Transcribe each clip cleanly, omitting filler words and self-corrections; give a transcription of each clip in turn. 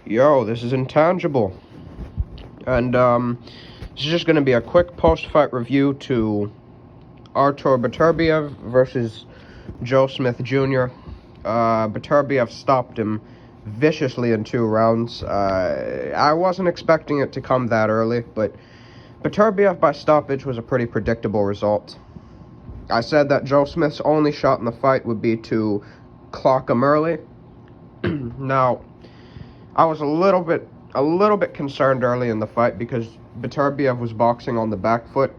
Yo, this is Intangible, and this is just going to be a quick post-fight review to Artur Beterbiev versus Joe Smith Jr. Beterbiev stopped him viciously in 2 rounds. I wasn't expecting it to come that early, but Beterbiev by stoppage was a pretty predictable result. I said that Joe Smith's only shot in the fight would be to clock him early. Now, I was a little bit concerned early in the fight because Beterbiev was boxing on the back foot.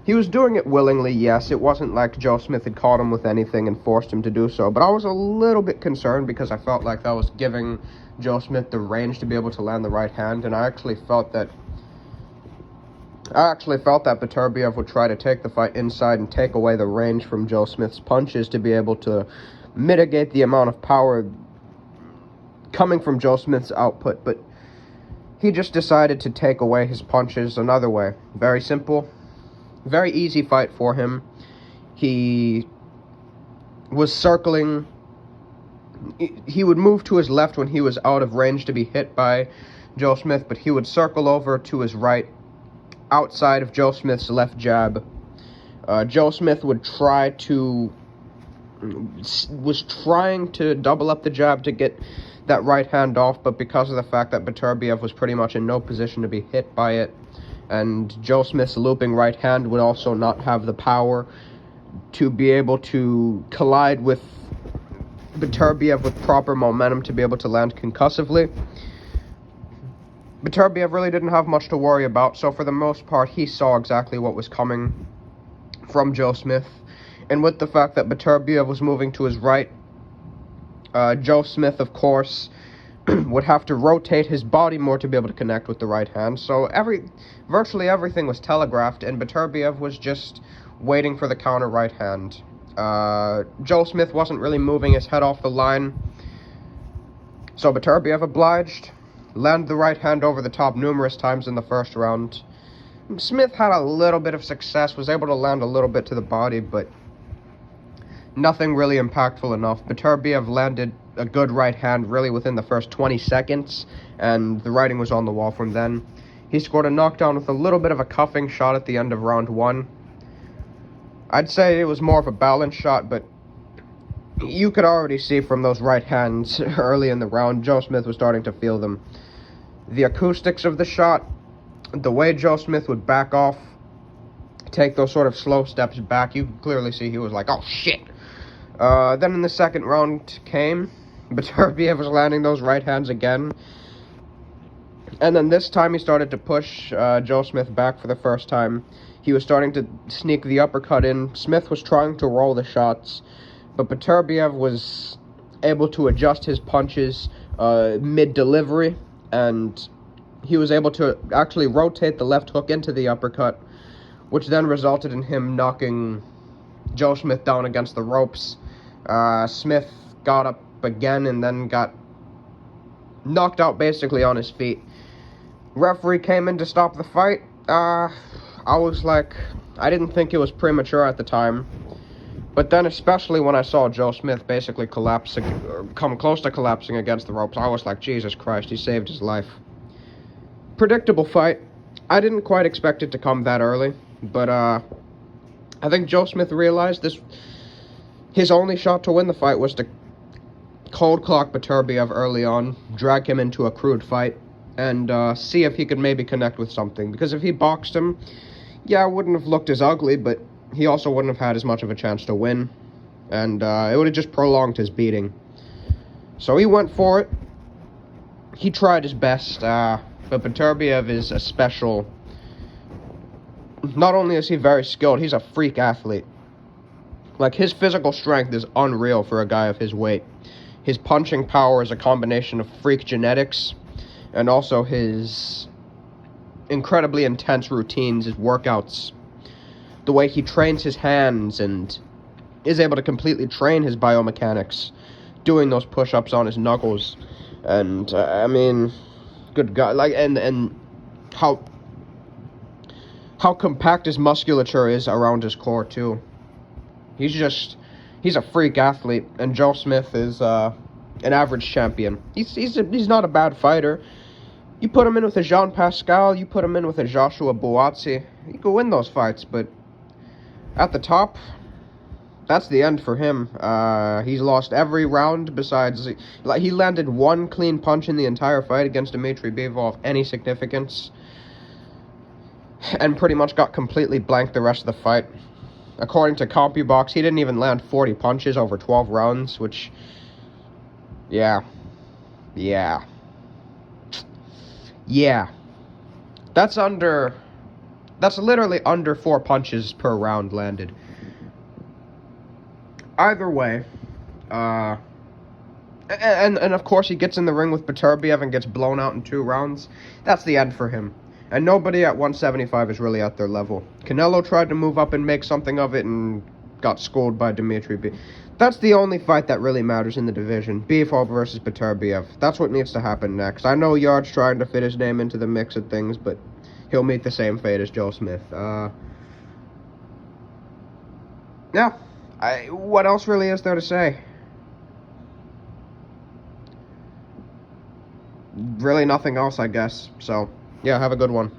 He was doing it willingly, yes. It wasn't like Joe Smith had caught him with anything and forced him to do so, but I was a little bit concerned because I felt like that was giving Joe Smith the range to be able to land the right hand, and I actually felt that Beterbiev would try to take the fight inside and take away the range from Joe Smith's punches to be able to mitigate the amount of power coming from Joe Smith's output, but he just decided to take away his punches another way. Very simple, very easy fight for him. He was circling. He would move to his left when he was out of range to be hit by Joe Smith, but he would circle over to his right outside of Joe Smith's left jab. Joe Smith was trying to double up the jab to get that right hand off, but because of the fact that Beterbiev was pretty much in no position to be hit by it, and Joe Smith's looping right hand would also not have the power to be able to collide with Beterbiev with proper momentum to be able to land concussively, Beterbiev really didn't have much to worry about, so for the most part he saw exactly what was coming from Joe Smith, and with the fact that Beterbiev was moving to his right, Joe Smith, of course, would have to rotate his body more to be able to connect with the right hand. So virtually everything was telegraphed, and Beterbiev was just waiting for the counter right hand. Joe Smith wasn't really moving his head off the line, so Beterbiev obliged, landed the right hand over the top numerous times in the first round. Smith had a little bit of success, was able to land a little bit to the body, but nothing really impactful enough. Beterbiev landed a good right hand really within the first 20 seconds, and the writing was on the wall from then. He scored a knockdown with a little bit of a cuffing shot at the end of round 1. I'd say it was more of a balanced shot, but you could already see from those right hands early in the round, Joe Smith was starting to feel them. The acoustics of the shot, the way Joe Smith would back off, take those sort of slow steps back, you could clearly see he was like, oh shit. Then in the second round came, Beterbiev was landing those right hands again, and then this time he started to push Joe Smith back for the first time. He was starting to sneak the uppercut in. Smith was trying to roll the shots, but Beterbiev was able to adjust his punches mid-delivery, and he was able to actually rotate the left hook into the uppercut, which then resulted in him knocking Joe Smith down against the ropes. Smith got up again and then got knocked out basically on his feet. Referee came in to stop the fight. I was like, I didn't think it was premature at the time, but then especially when I saw Joe Smith basically come close to collapsing against the ropes, I was like, Jesus Christ, he saved his life. Predictable fight. I didn't quite expect it to come that early, but I think Joe Smith realized his only shot to win the fight was to cold clock Beterbiev early on, drag him into a crude fight, and see if he could maybe connect with something. Because if he boxed him, yeah, it wouldn't have looked as ugly, but he also wouldn't have had as much of a chance to win, and it would have just prolonged his beating. So he went for it. He tried his best, but Beterbiev is a special. Not only is he very skilled, he's a freak athlete. Like, his physical strength is unreal for a guy of his weight. His punching power is a combination of freak genetics and also his incredibly intense routines, his workouts, the way he trains his hands and is able to completely train his biomechanics, doing those push-ups on his knuckles. And, I mean, good God, like, and how compact his musculature is around his core, too. He's a freak athlete, and Joe Smith is an average champion. He's not a bad fighter. You put him in with a Jean Pascal, you put him in with a Joshua Buatsi, you can win those fights, but at the top, that's the end for him. He's lost every round besides... Like, he landed one clean punch in the entire fight against Beterbiev of any significance, and pretty much got completely blanked the rest of the fight. According to CompuBox, he didn't even land 40 punches over 12 rounds, which... Yeah. That's literally under 4 punches per round landed. Either way, and of course he gets in the ring with Beterbiev and gets blown out in 2 rounds. That's the end for him. And nobody at 175 is really at their level. Canelo tried to move up and make something of it and got schooled by Beterbiev. That's the only fight that really matters in the division. Bivol versus Beterbiev. That's what needs to happen next. I know Yard's trying to fit his name into the mix of things, but he'll meet the same fate as Joe Smith. Yeah. What else really is there to say? Really nothing else, I guess. So, yeah, have a good one.